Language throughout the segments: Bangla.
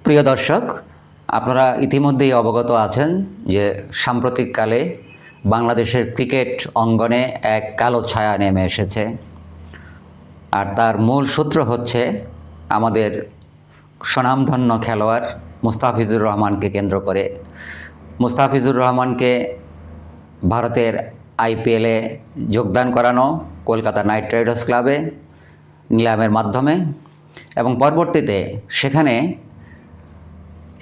প্রিয় দর্শক, আপনারা ইতিমধ্যেই অবগত আছেন যে সাম্প্রতিককালে বাংলাদেশের ক্রিকেট অঙ্গনে এক কালো ছায়া নেমে এসেছে। আর তার মূল সূত্র হচ্ছে আমাদের স্বনামধন্য খেলোয়াড় মুস্তাফিজুর রহমানকে কেন্দ্র করে। মুস্তাফিজুর রহমানকে ভারতের আইপিএলে যোগদান করানো কলকাতা নাইট রাইডার্স ক্লাবে নিলামের মাধ্যমে, এবং পরবর্তীতে সেখানে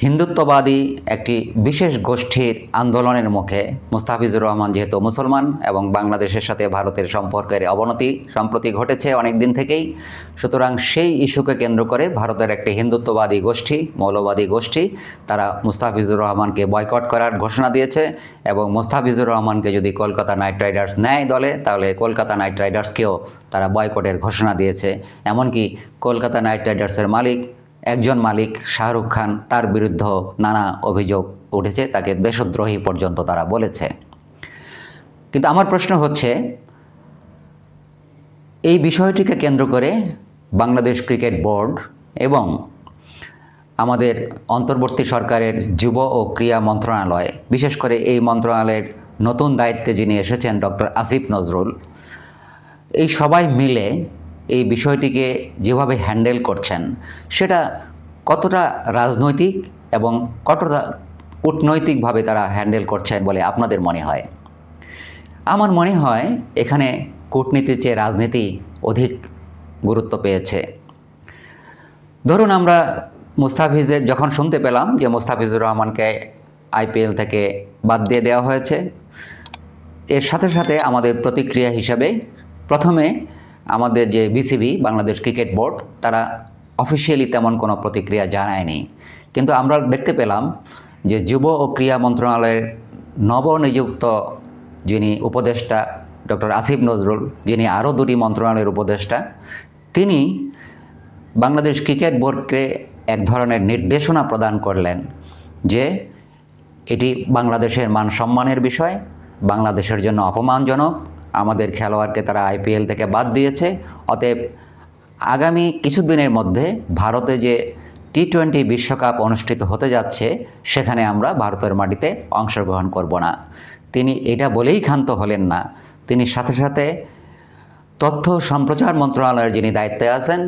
হিন্দুত্ববাদী একটি বিশেষ গোষ্ঠীর আন্দোলনের মুখে মুস্তাফিজুর রহমান যেহেতু মুসলমান এবং বাংলাদেশের সাথে ভারতের সম্পর্কের অবনতি সম্প্রতি ঘটেছে অনেক দিন থেকেই, সুতরাং সেই ইস্যুকে কেন্দ্র করে ভারতের একটি হিন্দুত্ববাদী গোষ্ঠী, মৌলবাদী গোষ্ঠী, তারা মুস্তাফিজুর রহমানকে বয়কট করার ঘোষণা দিয়েছে এবং মুস্তাফিজুর রহমানকে যদি কলকাতা নাইট রাইডার্স নেয় দলে, তাহলে কলকাতা নাইট রাইডার্সকেও তারা বয়কটের ঘোষণা দিয়েছে। এমনকি কলকাতা নাইট রাইডার্সের একজন মালিক শাহরুখ খান, তার বিরুদ্ধে নানা অভিযোগ উঠেছে, তাকে দেশদ্রোহী পর্যন্ত তারা বলেছে। কিন্তু আমার প্রশ্ন হচ্ছে, এই বিষয়টিকে কেন্দ্র করে বাংলাদেশ ক্রিকেট বোর্ড এবং আমাদের অন্তর্বর্তী সরকারের যুব ও ক্রীড়া মন্ত্রণালয়, বিশেষ করে এই মন্ত্রণালয়ের নতুন দায়িত্বে যিনি এসেছেন ডক্টর আসিফ নজরুল, এই সবাই মিলে এই বিষয়টিকে যেভাবে হ্যান্ডেল করছেন সেটা কতটা রাজনৈতিক এবং কতটা কূটনৈতিকভাবে তারা হ্যান্ডেল করছেন বলে আপনাদের মনে হয়? আমার মনে হয় এখানে কূটনীতির চেয়ে রাজনীতি অধিক গুরুত্ব পেয়েছে। ধরুন, আমরা মুস্তাফিজের যখন শুনতে পেলাম যে মুস্তাফিজুর রহমানকে আইপিএল থেকে বাদ দিয়ে দেওয়া হয়েছে, এর সাথে সাথে আমাদের প্রতিক্রিয়া হিসাবে প্রথমে আমাদের যে বিসিবি, বাংলাদেশ ক্রিকেট বোর্ড, তারা অফিসিয়ালি তেমন কোনো প্রতিক্রিয়া জানায়নি। কিন্তু আমরা দেখতে পেলাম যে যুব ও ক্রীড়া মন্ত্রণালয়ের নবনিযুক্ত যিনি উপদেষ্টা ডক্টর আসিফ নজরুল, যিনি আরও দুটি মন্ত্রণালয়ের উপদেষ্টা, তিনি বাংলাদেশ ক্রিকেট বোর্ডকে এক ধরনের নির্দেশনা প্রদান করলেন যে এটি বাংলাদেশের মান সম্মানের বিষয়, বাংলাদেশের জন্য অপমানজনক, আমাদের খেলোয়াড়কে তারা আইপিএল থেকে বাদ দিয়েছে, অতএব আগামী কিছুদিনের মধ্যে ভারতে যে টি-20 বিশ্বকাপ অনুষ্ঠিত হতে যাচ্ছে সেখানে আমরা ভারতের মাটিতে অংশগ্রহণ করব না। তিনি এটা বলেই ক্ষান্ত হলেন না, তিনি সাথে সাথে তথ্য সম্প্রচার মন্ত্রণালয়ের যিনি দায়িত্বে আছেন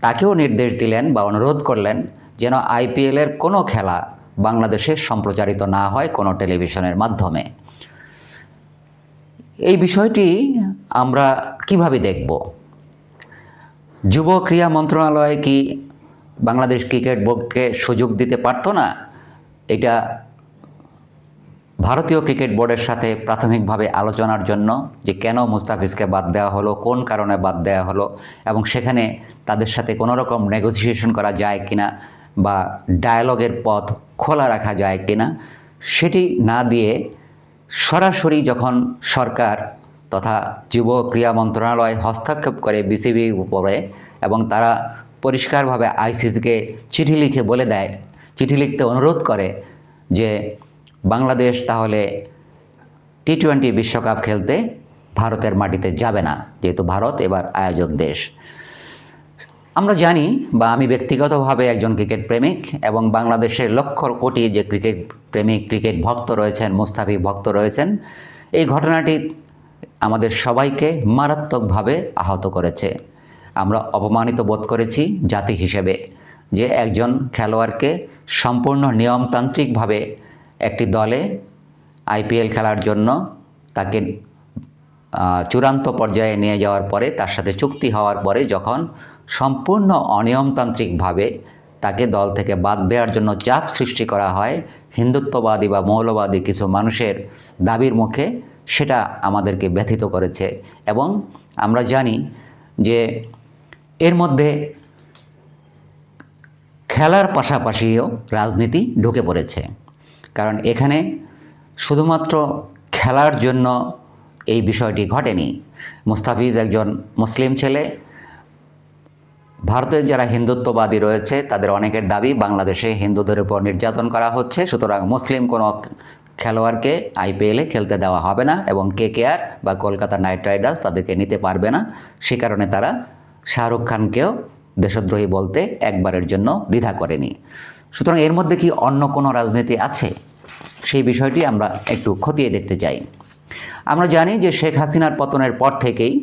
তাকেও নির্দেশ দিলেন বা অনুরোধ করলেন যেন আইপিএলের কোনো খেলা বাংলাদেশে সম্প্রচারিত না হয় কোনো টেলিভিশনের মাধ্যমে। এই বিষয়টি আমরা কিভাবে দেখব? যুব ক্রীড়া মন্ত্রণালয় কি বাংলাদেশ ক্রিকেট বোর্ডকে সুযোগ দিতে পারত না এটা ভারতীয় ক্রিকেট বোর্ডের সাথে প্রাথমিকভাবে আলোচনার জন্য, যে কেন মুস্তাফিজকে বাদ দেওয়া হলো, কোন কারণে বাদ দেওয়া হলো, এবং সেখানে তাদের সাথে কোনো রকম নেগোসিয়েশন করা যায় কিনা বা ডায়ালগের পথ খোলা রাখা যায় কিনা, সেটি না দিয়ে সরাসরি যখন সরকার তথা যুব ক্রীড়া মন্ত্রণালয় হস্তক্ষেপ করে বিসিবির উপরে এবং তারা পরিষ্কারভাবে আইসিসিকে চিঠি লিখে বলে দেয়, চিঠি লিখতে অনুরোধ করে যে বাংলাদেশ তাহলে টি-20 বিশ্বকাপ খেলতে ভারতের মাটিতে যাবে না, যেহেতু ভারত এবার আয়োজক দেশ। আমরা জানি, বা আমি ব্যক্তিগতভাবে একজন ক্রিকেট প্রেমিক এবং বাংলাদেশের লক্ষ কোটি যে ক্রিকেট প্রেমিক, ক্রিকেট ভক্ত রয়েছেন, মুস্তাফিজ ভক্ত রয়েছেন, এই ঘটনাটি আমাদের সবাইকে মারাত্মকভাবে আহত করেছে। আমরা অপমানিত বোধ করেছি জাতি হিসেবে যে একজন খেলোয়াড়কে সম্পূর্ণ নিয়মতান্ত্রিকভাবে একটি দলে আইপিএল খেলার জন্য তাকে চূড়ান্ত পর্যায়ে নিয়ে যাওয়ার পরে, তার সাথে চুক্তি হওয়ার পরে যখন সম্পূর্ণ অনিয়মতান্ত্রিকভাবে তাকে দল থেকে বাদ দেওয়ার জন্য চাপ সৃষ্টি করা হয় হিন্দুত্ববাদী বা মৌলবাদী কিছু মানুষের দাবির মুখে, সেটা আমাদেরকে ব্যথিত করেছে। এবং আমরা জানি যে এর মধ্যে খেলার পাশাপাশিও রাজনীতি ঢুকে পড়েছে, কারণ এখানে শুধুমাত্র খেলার জন্য এই বিষয়টি ঘটেনি। মুস্তাফিজ একজন মুসলিম ছেলে, ভারতের যারা হিন্দুত্ববাদী রয়েছে তাদের অনেকের দাবি বাংলাদেশে হিন্দুদের উপর নির্যাতন করা হচ্ছে, সুতরাং মুসলিম কোনো খেলোয়াড়কে আইপিএলে খেলতে দেওয়া হবে না এবং কেকেআর বা কলকাতা নাইট রাইডার্স তাদেরকে নিতে পারবে না। সে কারণে তারা শাহরুখ খানকেও দেশদ্রোহী বলতে একবারের জন্য দ্বিধা করেনি। সুতরাং এর মধ্যে কি অন্য কোনো রাজনীতি আছে? সেই বিষয়টি আমরা একটু খতিয়ে দেখতে চাই। আমরা জানি যে শেখ হাসিনার পতনের পর থেকেই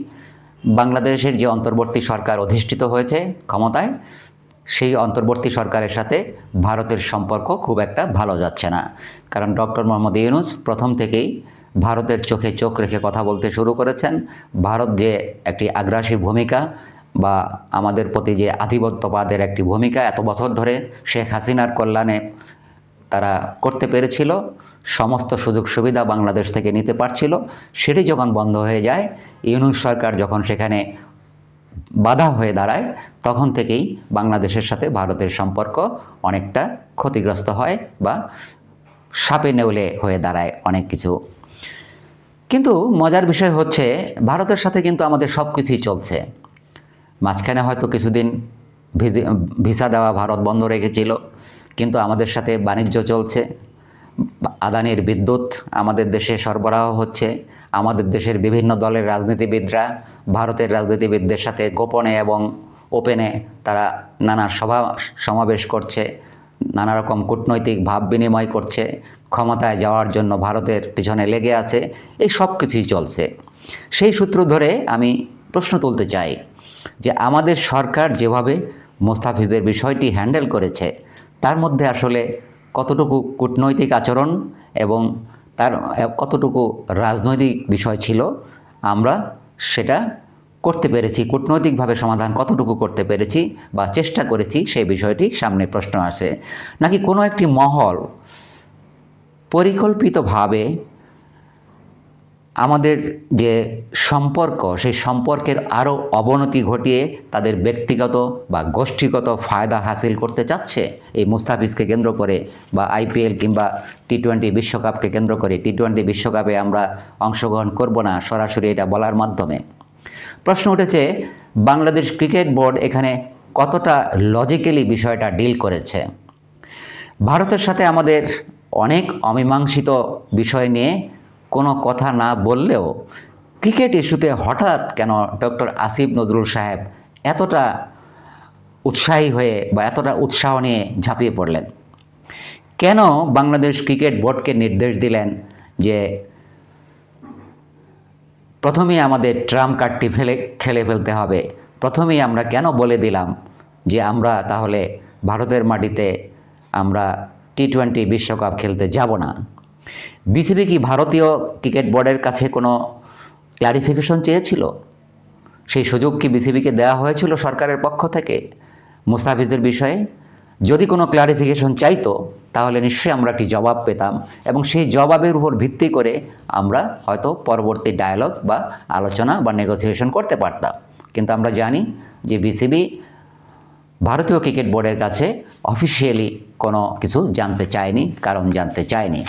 বাংলাদেশের যে অন্তর্বর্তী সরকার অধিষ্ঠিত হয়েছে ক্ষমতায়, সেই অন্তর্বর্তী সরকারের সাথে ভারতের সম্পর্ক খুব একটা ভালো যাচ্ছে না। কারণ ডক্টর মোহাম্মদ ইউনূস প্রথম থেকেই ভারতের চোখে চোখ রেখে কথা বলতে শুরু করেছেন। ভারত যে একটি আগ্রাসী ভূমিকা বা আমাদের প্রতি যে আধিপত্যবাদের একটি ভূমিকা এত বছর ধরে শেখ হাসিনার কল্যাণে তারা করতে পেরেছিল, সমস্ত সুযোগ সুবিধা বাংলাদেশ থেকে নিতে পারছিল, সেটি যখন বন্ধ হয়ে যায়, ইউনূস সরকার যখন সেখানে বাধা হয়ে দাঁড়ায়, তখন থেকেই বাংলাদেশের সাথে ভারতের সম্পর্ক অনেকটা ক্ষতিগ্রস্ত হয় বা সাপে নেউলে হয়ে দাঁড়ায় অনেক কিছু। কিন্তু মজার বিষয় হচ্ছে ভারতের সাথে কিন্তু আমাদের সব কিছুই চলছে। মাঝখানে হয়তো কিছুদিন ভিসা দেওয়া ভারত বন্ধ রেখেছিল, কিন্তু আমাদের সাথে বাণিজ্য চলছে। আদানির বিদ্যুৎ আমাদের দেশে সরবরাহ হচ্ছে। আমাদের দেশের বিভিন্ন দলের রাজনীতিবিদরা ভারতের রাজনীতিবিদদের সাথে গোপনে এবং ওপেনে তারা নানা সভা সমাবেশ করছে, নানা রকম কূটনৈতিক ভাব বিনিময় করছে, ক্ষমতায় যাওয়ার জন্য ভারতের পিছনে লেগে আছে। এই সব কিছুই চলছে। সেই সূত্র ধরে আমি প্রশ্ন তুলতে চাই যে আমাদের সরকার যেভাবে মোস্তাফিজের বিষয়টি হ্যান্ডেল করেছে, তার মধ্যে আসলে কতটুকু কূটনৈতিক আচরণ এবং তার কতটুকু রাজনৈতিক বিষয় ছিল, আমরা সেটা করতে পেরেছি, কূটনৈতিকভাবে সমাধান কতটুকু করতে পেরেছি বা চেষ্টা করেছি, সেই বিষয়টি সামনে প্রশ্ন আসে। নাকি কোনো একটি মহল পরিকল্পিতভাবে আমাদের যে সম্পর্ক, সেই সম্পর্কের আরও অবনতি ঘটিয়ে তাদের ব্যক্তিগত বা গোষ্ঠীগত ফায়দা হাসিল করতে চাচ্ছে এই মুস্তাফিজকে কেন্দ্র করে, বা আইপিএল কিংবা টি-20 বিশ্বকাপকে কেন্দ্র করে? টি-20 বিশ্বকাপে আমরা অংশগ্রহণ করব না, সরাসরি এটা বলার মাধ্যমে প্রশ্ন উঠেছে বাংলাদেশ ক্রিকেট বোর্ড এখানে কতটা লজিক্যালি বিষয়টা ডিল করেছে। ভারতের সাথে আমাদের অনেক অমীমাংসিত বিষয় নিয়ে কোনো কথা না বললেও ক্রিকেট ইস্যুতে হঠাৎ কেন ডক্টর আসিফ নজরুল সাহেব এতটা উৎসাহী হয়ে বা এতটা উৎসাহ নিয়ে ঝাঁপিয়ে পড়লেন? কেন বাংলাদেশ ক্রিকেট বোর্ডকে নির্দেশ দিলেন যে প্রথমেই আমাদের ট্রাম্প কার্ডটি খেলে ফেলতে হবে? প্রথমেই আমরা কেন বলে দিলাম যে আমরা তাহলে ভারতের মাটিতে আমরা টি-20 বিশ্বকাপ খেলতে যাব না? বিসিবি কি ভারতীয় ক্রিকেট বোর্ডের কাছে কোনো ক্লারিফিকেশন চেয়েছিল? সেই সুযোগ কি বিসিবিকে দেওয়া হয়েছিল সরকারের পক্ষ থেকে মুস্তাফিজের বিষয়ে? যদি কোনো ক্লারিফিকেশন চাইতো তাহলে নিশ্চয়ই আমরা একটি জবাব পেতাম, এবং সেই জবাবের উপর ভিত্তি করে আমরা হয়তো পরবর্তী ডায়ালগ বা আলোচনা বা নেগোসিয়েশন করতে পারতাম। কিন্তু আমরা জানি যে বিসিবি ভারতীয় ক্রিকেট বোর্ডের কাছে অফিসিয়ালি কোনো কিছু জানতে চায়নি, কারণ জানতে চায়নি।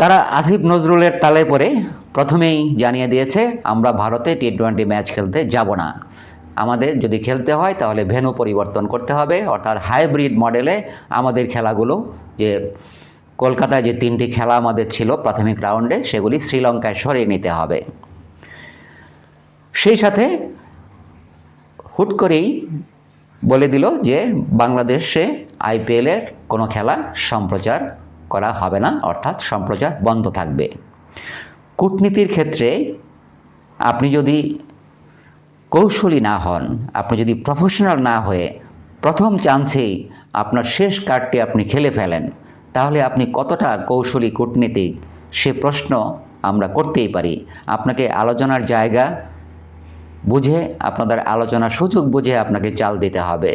তারা আসিফ নজরুলের তালে পড়ে প্রথমেই জানিয়ে দিয়েছে আমরা ভারতে টি-20 ম্যাচ খেলতে যাব না। আমাদের যদি খেলতে হয় তাহলে ভেন্যু পরিবর্তন করতে হবে, অর্থাৎ হাইব্রিড মডেলে আমাদের খেলাগুলো, যে কলকাতায় যে 3টি খেলা আমাদের ছিল প্রাথমিক রাউন্ডে, সেগুলি শ্রীলঙ্কায় সরিয়ে নিতে হবে। সেই সাথে হুট করেই বলে দিল যে বাংলাদেশে আইপিএলের কোনো খেলা সম্প্রচার করা হবে না, অর্থাৎ সম্প্রচার বন্ধ থাকবে। কূটনীতির ক্ষেত্রে আপনি যদি কৌশলী না হন, আপনি যদি প্রফেশনাল না হয়ে প্রথম চান্সেই আপনার শেষ কার্ডটি আপনি খেলে ফেলেন, তাহলে আপনি কতটা কৌশলী কূটনীতিক সে প্রশ্ন আমরা করতেই পারি। আপনাকে আলোচনার জায়গা বুঝে, আপনাদের আলোচনার সুযোগ বুঝে আপনাকে চাল দিতে হবে।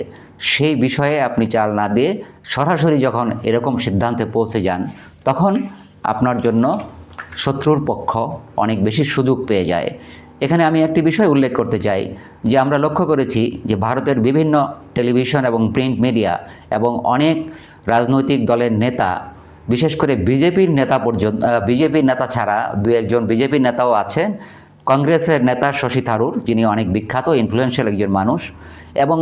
সেই বিষয়ে আপনি চাল না দিয়ে সরাসরি যখন এরকম সিদ্ধান্তে পৌঁছে যান, তখন আপনার জন্য শত্রুর পক্ষ অনেক বেশি সুযোগ পেয়ে যায়। এখানে আমি একটি বিষয় উল্লেখ করতে চাই যে আমরা লক্ষ্য করেছি যে ভারতের বিভিন্ন টেলিভিশন এবং প্রিন্ট মিডিয়া এবং অনেক রাজনৈতিক দলের নেতা, বিশেষ করে বিজেপির নেতা পর্যন্ত, বিজেপির নেতা ছাড়া 2-1জন বিজেপির নেতাও আছেন, কংগ্রেসের নেতা শশী থারুর, যিনি অনেক বিখ্যাত ইনফ্লুয়েন্সিয়াল একজন মানুষ, এবং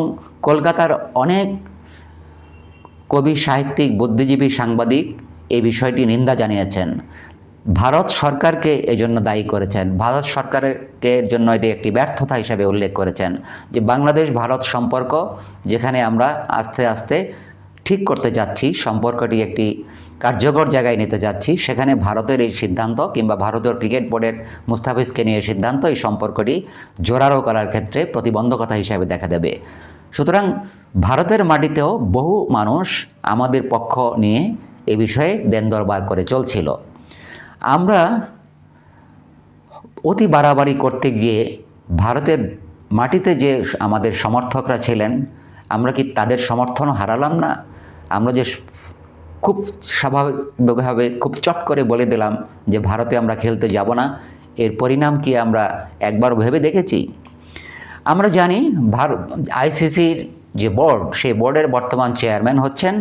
কলকাতার অনেক কবি, সাহিত্যিক, বুদ্ধিজীবী, সাংবাদিক এই বিষয়টি নিন্দা জানিয়েছেন। ভারত সরকারকে এজন্য দায়ী করেছেন। ভারত সরকারকে এর জন্য এটি একটি ব্যর্থতা হিসাবে উল্লেখ করেছেন যে বাংলাদেশ ভারত সম্পর্ক যেখানে আমরা আস্তে আস্তে ঠিক করতে যাচ্ছি, সম্পর্কটি একটি কার্যকর জায়গায় নিতে যাচ্ছি, সেখানে ভারতের এই সিদ্ধান্ত কিংবা ভারতীয় ক্রিকেট বোর্ডের মুস্তাফিজকে নিয়ে সিদ্ধান্ত এই সম্পর্কটি জোরালো করার ক্ষেত্রে প্রতিবন্ধকতা হিসাবে দেখা দেবে। সুতরাং ভারতের মাটিতেও বহু মানুষ আমাদের পক্ষ নিয়ে এ বিষয়ে দেন দরবার করে চলছিল। আমরা অতি বাড়াবাড়ি করতে গিয়ে ভারতের মাটিতে যে আমাদের সমর্থকরা ছিলেন, আমরা কি তাদের সমর্থনও হারালাম না? আমরা যে খুব স্বাভাবিকভাবে খুব চট করে বলে দিলাম যে ভারতে আমরা খেলতে যাব না, এর পরিণাম কি আমরা একবার ভেবে দেখেছি? আমরা জানি আইসিসির যে বোর্ড, সেই বোর্ডের বর্তমান চেয়ারম্যান হচ্ছেন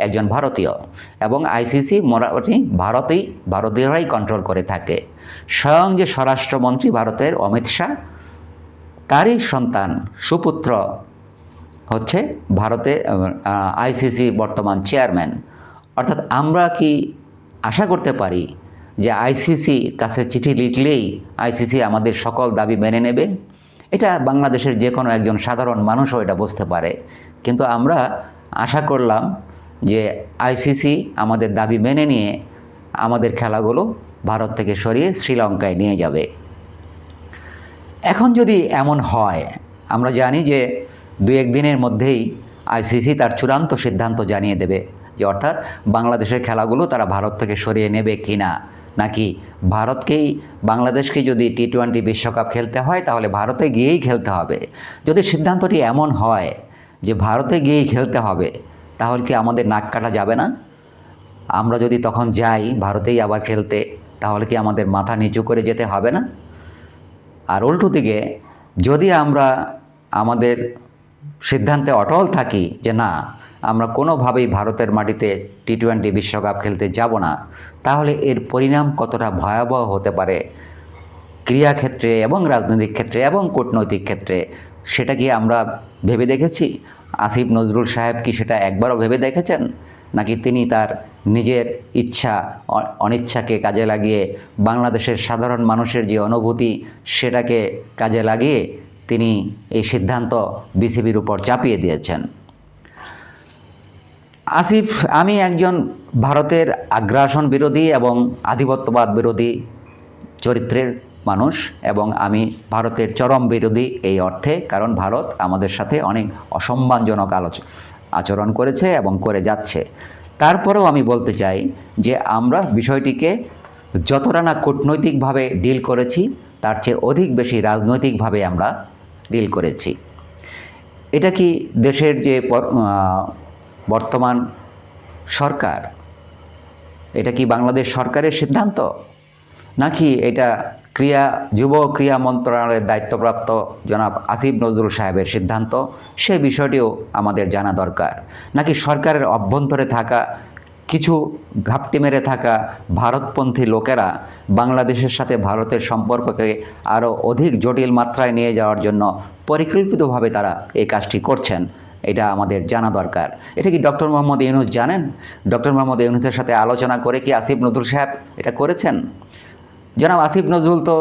একজন ভারতীয় এবং আইসিসি মোটামুটি ভারতীয়রাই কন্ট্রোল করে থাকে। স্বয়ং যে স্বরাষ্ট্রমন্ত্রী ভারতের অমিত শাহ, তারই সন্তান সুপুত্র হচ্ছে ভারতে আইসিসি বর্তমান চেয়ারম্যান। অর্থাৎ আমরা কি আশা করতে পারি যে আইসিসি কাছে চিঠি লিখলেই আইসিসি আমাদের সকল দাবি মেনে নেবে? এটা বাংলাদেশের যে কোনো একজন সাধারণ মানুষও এটা বুঝতে পারে। কিন্তু আমরা আশা করলাম যে আইসিসি আমাদের দাবি মেনে নিয়ে আমাদের খেলাগুলো ভারত থেকে সরিয়ে শ্রীলঙ্কায় নিয়ে যাবে। এখন যদি এমন হয়, আমরা জানি যে 2-1 দিনের মধ্যেই আইসিসি তার চূড়ান্ত সিদ্ধান্ত জানিয়ে দেবে যে অর্থাৎ বাংলাদেশের খেলাগুলো তারা ভারত থেকে সরিয়ে নেবে কি না, নাকি বাংলাদেশকে যদি টি-20 বিশ্বকাপ খেলতে হয় তাহলে ভারতে গিয়েই খেলতে হবে। যদি সিদ্ধান্তটি এমন হয় যে ভারতে গিয়েই খেলতে হবে, তাহলে কি আমাদের নাক কাটা যাবে না? আমরা যদি তখন যাই ভারতেই আবার খেলতে, তাহলে কি আমাদের মাথা নিচু করে যেতে হবে না? আর উল্টো দিকে যদি আমরা আমাদের সিদ্ধান্তে অটল থাকি যে না, আমরা কোনোভাবেই ভারতের মাটিতে টি-20 বিশ্বকাপ খেলতে যাব না, তাহলে এর পরিণাম কতটা ভয়াবহ হতে পারে ক্রীড়াক্ষেত্রে এবং রাজনৈতিক ক্ষেত্রে এবং কূটনৈতিক ক্ষেত্রে, সেটা কি আমরা ভেবে দেখেছি? আসিফ নজরুল সাহেব কি সেটা একবারও ভেবে দেখেছেন? নাকি তিনি তার নিজের ইচ্ছা অনিচ্ছাকে কাজে লাগিয়ে বাংলাদেশের সাধারণ মানুষের যে অনুভূতি সেটাকে কাজে লাগিয়ে তিনি এই সিদ্ধান্ত বিসিবির উপর চাপিয়ে দিয়েছেন? আমি একজন ভারতের আগ্রাসন বিরোধী এবং আধিপত্যবাদ বিরোধী চরিত্রের মানুষ এবং আমি ভারতের চরম বিরোধী এই অর্থে, কারণ ভারত আমাদের সাথে অনেক অসম্মানজনক আচরণ করেছে এবং করে যাচ্ছে। তারপরেও আমি বলতে চাই যে আমরা বিষয়টিকে যতটা না কূটনৈতিকভাবে ডিল করেছি, তার চেয়ে অধিক বেশি রাজনৈতিকভাবে আমরা ডিল করেছি। এটা কি দেশের যে বর্তমান সরকার, এটা কি বাংলাদেশ সরকারের সিদ্ধান্ত, নাকি এটা যুব ক্রীড়া মন্ত্রণালয়ের দায়িত্বপ্রাপ্ত জনাব আসিফ নজরুল সাহেবের সিদ্ধান্ত? সে বিষয়টিও আমাদের জানা দরকার। নাকি সরকারের অভ্যন্তরে থাকা কিছু ঘাপটি মেরে থাকা ভারতপন্থী লোকেরা বাংলাদেশের সাথে ভারতের সম্পর্ককে আরও অধিক জটিল মাত্রায় নিয়ে যাওয়ার জন্য পরিকল্পিতভাবে তারা এই কাজটি করছেন? এটা আমাদের জানা দরকার। এটা কি ডক্টর মোহাম্মদ ইউনূস জানেন? ডক্টর মোহাম্মদ ইউনূসের সাথে আলোচনা করে কি আসিফ নজরুল সাহেব এটা করেছেন? জনাব আসিফ নজরুল তো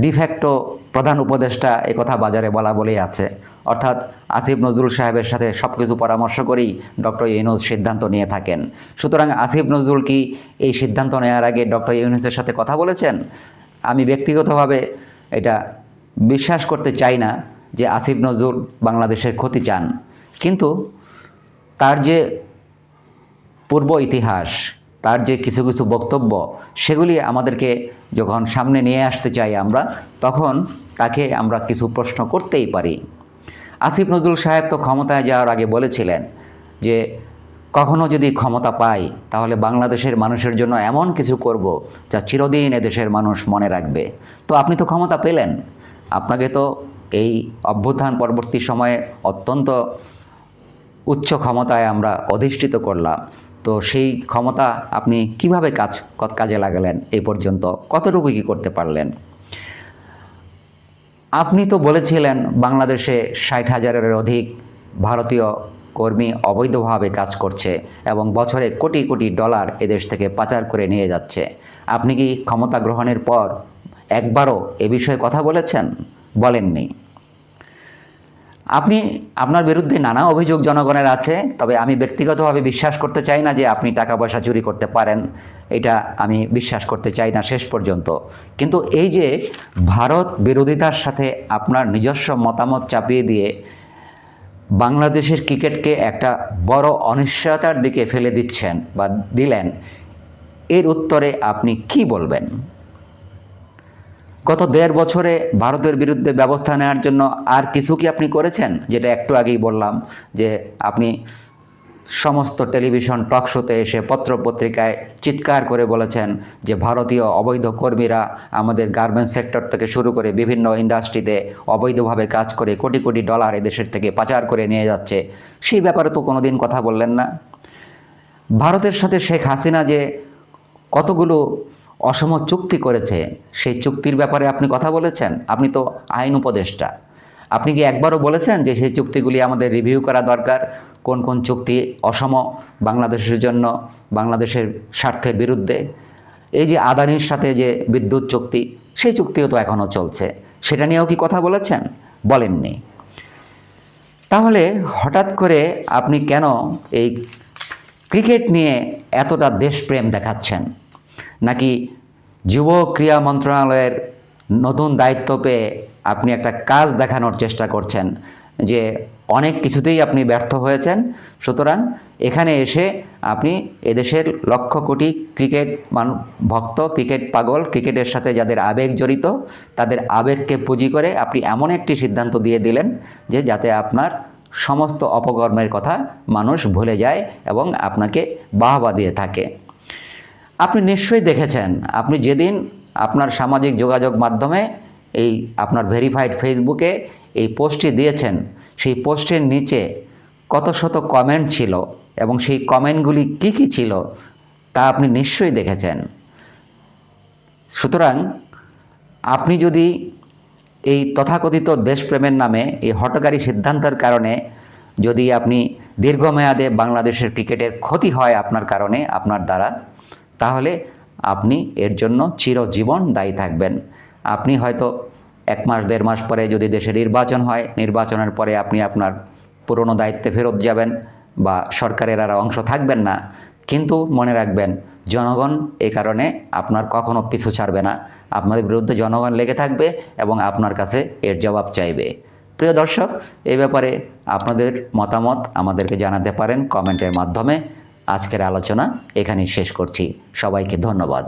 ডিফ্যাক্টো প্রধান উপদেষ্টা, কথা বাজারে বলা বলেই আছে। অর্থাৎ আসিফ নজরুল সাহেবের সাথে সব কিছু পরামর্শ করেই ডক্টর ইউনূস সিদ্ধান্ত নিয়ে থাকেন। সুতরাং আসিফ নজরুল কি এই সিদ্ধান্ত নেওয়ার আগে ডক্টর ইউনূসের সাথে কথা বলেছেন? আমি ব্যক্তিগতভাবে এটা বিশ্বাস করতে চাই না যে আসিফ নজরুল বাংলাদেশের ক্ষতি চান। কিন্তু তার যে পূর্ব ইতিহাস, তার যে কিছু কিছু বক্তব্য, সেগুলি আমাদেরকে যখন সামনে নিয়ে আসতে চাই আমরা, তখন তাকে আমরা কিছু প্রশ্ন করতেই পারি। আসিফ নজরুল সাহেব তো ক্ষমতায় যাওয়ার আগে বলেছিলেন যে কখনো যদি ক্ষমতা পাই তাহলে বাংলাদেশের মানুষের জন্য এমন কিছু করব যা চিরদিন এদেশের মানুষ মনে রাখবে। তো আপনি তো ক্ষমতা পেলেন, আপনাকে তো এই অভ্যুত্থান পরবর্তী সময়ে অত্যন্ত উচ্চ ক্ষমতায় আমরা অধিষ্ঠিত করলাম। তো সেই ক্ষমতা আপনি কিভাবে কাজে লাগালেন? এই পর্যন্ত কতটুকু কি করতে পারলেন? আপনি তো বলেছিলেন বাংলাদেশে 60,000-এর অধিক ভারতীয় কর্মী অবৈধভাবে কাজ করছে এবং বছরে কোটি কোটি ডলার এদেশ থেকে পাচার করে নিয়ে যাচ্ছে। আপনি কি ক্ষমতা গ্রহণের পর একবারও এ বিষয়ে কথা বলেছেন? বলেননি। আপনার বিরুদ্ধে নানা অভিযোগ জনগণের আছে, তবে আমি ব্যক্তিগতভাবে বিশ্বাস করতে চাই না যে আপনি টাকা পয়সা চুরি করতে পারেন। এটা আমি বিশ্বাস করতে চাই না শেষ পর্যন্ত। কিন্তু এই যে ভারত বিরোধিতার সাথে আপনার নিজস্ব মতামত চাপিয়ে দিয়ে বাংলাদেশের ক্রিকেটকে একটা বড় অনিশ্চয়তার দিকে ফেলে দিচ্ছেন বা দিলেন, এর উত্তরে আপনি কি বলবেন? গত 1.5 বছরে ভারতের বিরুদ্ধে ব্যবস্থা নেওয়ার জন্য আর কিছু কি আপনি করেছেন? যেটা একটু আগেই বললাম যে আপনি সমস্ত টেলিভিশন টক শোতে এসে পত্রপত্রিকায় চিৎকার করে বলেছেন যে ভারতীয় অবৈধ কর্মীরা আমাদের গার্মেন্টস সেক্টর থেকে শুরু করে বিভিন্ন ইন্ডাস্ট্রিতে অবৈধভাবে কাজ করে কোটি কোটি ডলার এদেশের থেকে পাচার করে নিয়ে যাচ্ছে। সেই ব্যাপারে তো কোনোদিন কথা বললেন না। ভারতের সাথে শেখ হাসিনা যে কতগুলো অসম চুক্তি করেছে, সেই চুক্তির ব্যাপারে আপনি কথা বলেছেন? আপনি তো আইন উপদেষ্টা। আপনি কি একবারও বলেছেন যে সেই চুক্তিগুলি আমাদের রিভিউ করা দরকার? কোন কোন চুক্তি অসম, বাংলাদেশের জন্য, বাংলাদেশের স্বার্থের বিরুদ্ধে? এই যে আদানির সাথে যে বিদ্যুৎ চুক্তি, সেই চুক্তিও তো এখনও চলছে, সেটা নিয়েও কি কথা বলেছেন? বলেননি। তাহলে হঠাৎ করে আপনি কেন এই ক্রিকেট নিয়ে এতটা দেশপ্রেম দেখাচ্ছেন? নাকি যুব ক্রীড়া মন্ত্রণালয়ের নতুন দায়িত্ব পেয়ে আপনি একটা কাজ দেখানোর চেষ্টা করছেন যে অনেক কিছুতেই আপনি ব্যর্থ হয়েছেন, সুতরাং এখানে এসে আপনি এদেশের লক্ষ কোটি ক্রিকেট ভক্ত, ক্রিকেট পাগল, ক্রিকেটের সাথে যাদের আবেগ জড়িত, তাদের আবেগকে পুঁজি করে আপনি এমন একটি সিদ্ধান্ত দিয়ে দিলেন যে যাতে আপনার সমস্ত অপকর্মের কথা মানুষ ভুলে যায় এবং আপনাকে বাহবা দিয়ে থাকে। আপনি নিশ্চয়ই দেখেছেন, আপনি যেদিন আপনার সামাজিক যোগাযোগ মাধ্যমে এই আপনার ভেরিফাইড ফেসবুকে এই পোস্টটি দিয়েছেন, সেই পোস্টের নিচে কত শত কমেন্ট ছিল এবং সেই কমেন্টগুলি কি কি ছিল তা আপনি নিশ্চয়ই দেখেছেন। সুতরাং আপনি যদি এই তথাকথিত দেশপ্রেমের নামে এই হঠকারী সিদ্ধান্তের কারণে যদি আপনি দীর্ঘমেয়াদে বাংলাদেশের ক্রিকেটের ক্ষতি হয় আপনার কারণে, আপনার দ্বারা, তাহলে আপনি এর জন্য চিরজীবন দায়ী থাকবেন। আপনি হয়তো 1 মাস 1.5 মাস পরে যদি দেশে নির্বাচন হয়, নির্বাচনের পরে আপনি আপনার পুরনো দায়িত্বে ফেরত যাবেন বা সরকারের আর অংশ থাকবেন না, কিন্তু মনে রাখবেন জনগণ এই কারণে আপনার কখনো পিছু ছাড়বে না। আপনাদের বিরুদ্ধে জনগণ লেগে থাকবে এবং আপনার কাছে এর জবাব চাইবে। প্রিয় দর্শক, এই ব্যাপারে আপনাদের মতামত আমাদেরকে জানাতে পারেন কমেন্টের মাধ্যমে। আজকের আলোচনা এখানেই শেষ করছি। সবাইকে ধন্যবাদ।